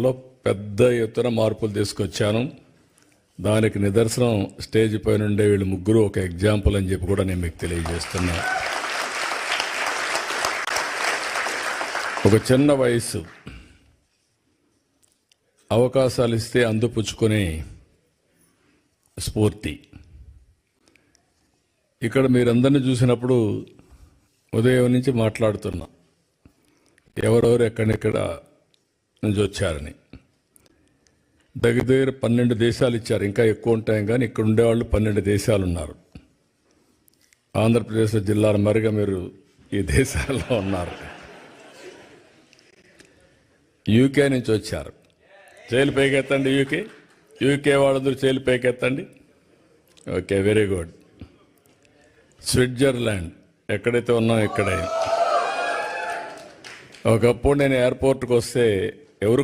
లో పెద్ద ఎత్తున మార్పులు తీసుకొచ్చాను. దానికి నిదర్శనం స్టేజ్ పైన ఉండే వీళ్ళు ముగ్గురు ఒక ఎగ్జాంపుల్ అని చెప్పి కూడా నేను మీకు తెలియజేస్తున్నా. ఒక చిన్న వయసు, అవకాశాలు ఇస్తే అందిపుచ్చుకునే స్ఫూర్తి. ఇక్కడ మీరందరినీ చూసినప్పుడు ఉదయం నుంచి మాట్లాడుతున్నా, ఎవరెవరు ఎక్కడెక్కడ నుంచి వచ్చారని. దగ్గర 12 దేశాలు ఇచ్చారు, ఇంకా ఎక్కువ ఉంటాయి కానీ ఇక్కడ ఉండేవాళ్ళు 12 దేశాలు ఉన్నారు. ఆంధ్రప్రదేశ్ జిల్లాల మరిగా మీరు ఈ దేశాల్లో ఉన్నారు. యూకే నుంచి వచ్చారు, చేలు పైకెత్తండి. యూకే వాళ్ళందరూ చేలు పైకెత్తండి. Okay, very good. స్విట్జర్లాండ్, ఎక్కడైతే ఉన్నాం ఇక్కడే. ఒకప్పుడు నేను ఎయిర్పోర్ట్కి వస్తే ఎవరు